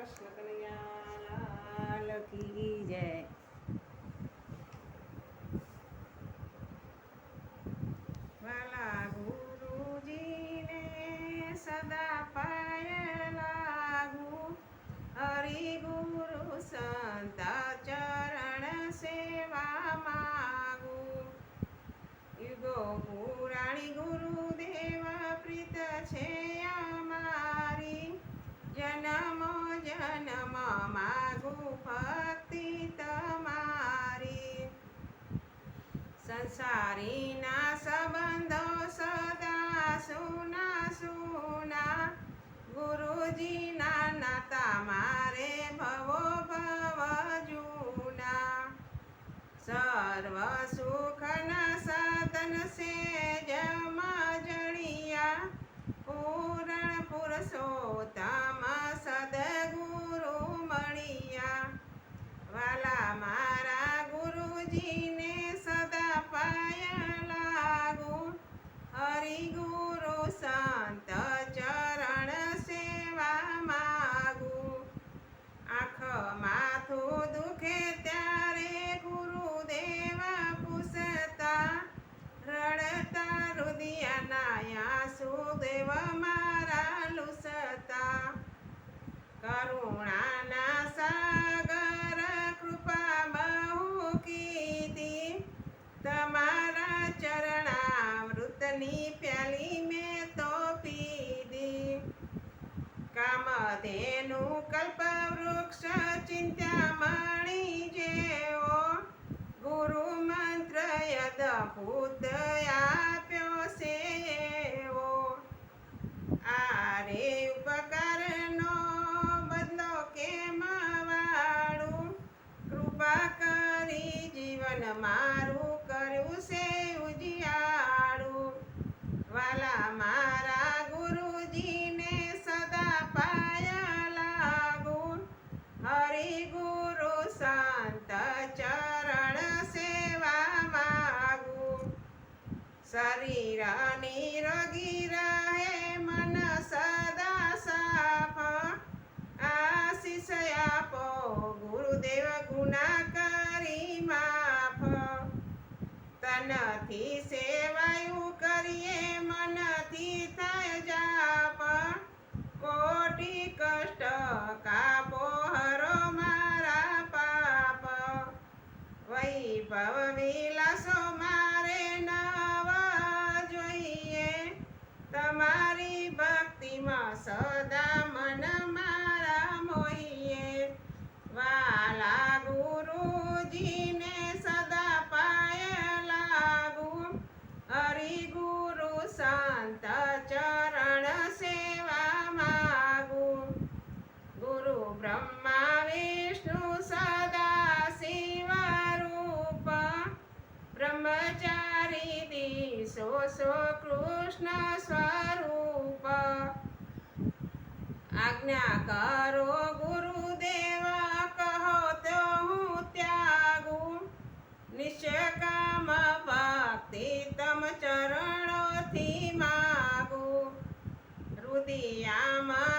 કૃષ્ણ કનૈયા કી જય। વાલા ગુરુજીને સદા પાય લાગુ, હરિ ગુરુ સંત ચરણ સેવા માગુ। યુગો પુરાણી ગુરુદેવ પ્રીત છે અમારી, જન્મો જન્મ માગુ ભક્તિ તમારી। સંસારીના સંબંધો સદા સુના સુના, ગુરુજીના નાતા મારે ભવો ભવ જૂના। સર્વ સુખના સાધન સેજ મજણિયા, પૂરણ પુરુષોત્તમ સદગુરુ મળિયા। વાલા મારા ગુરુજીને સદા પાય લાગુ, હરિ ગુરુ સંત ચરણ સેવા માગુ। આંખ માથું દુખે ત્યારે ગુરુદેવ પૂછતા, રડતા રુદિયાના આંસુ દેવ મારા લૂછતા। કરુણાના સાગર કૃપા બહુ કીધી, તમારા ચરણામૃતની પ્યાલી મેં તો પીધી। કામધેનુ કલ્પવૃક્ષ ચિંતામણી જેવો, ગુરુ મંત્ર અદ્ભુત આપ્યો છે એવો। આરે ઉપકારનો બદલો કેમ વાળું, કૃપા કરી જીવન મારું કર્યું છે ઉજિયાળું। વાલા મારા ગુરુજીને સદા પાય લાગુ, હરિ ગુરુ સંત ચરણ સેવા માગુ। શરીર નિરોગી રહે મન સદા સાફ, આશીષ આપો ગુરુદેવ ગુના કરી માફ। તનથી સેવાયું કરીએ મનથી થાય જાપ, કોટી કષ્ટ કાપો હરો મારા પાપ। વૈભવ વિલાસો મારે નવ જોઈએ, તમારી ભક્તિમાં સદા મન મારા મોહીએ। વાલા ગુરુજીને સદા પાય લાગુ, હરિ ગુરુ સંત ચરણ સેવા માગુ। ગુરુ બ્રહ્મા વિષ્ણુ સદા શિવ રૂપ, બ્રહ્મચારી દિશો સો કૃષ્ણ સ્વરૂપ। આજ્ઞા કરો ગુરુદેવ કહો તો હું ત્યાગુ, નિષ્કામ ભક્તિ તમ ચરણોથી માગુ। હૃદયામાં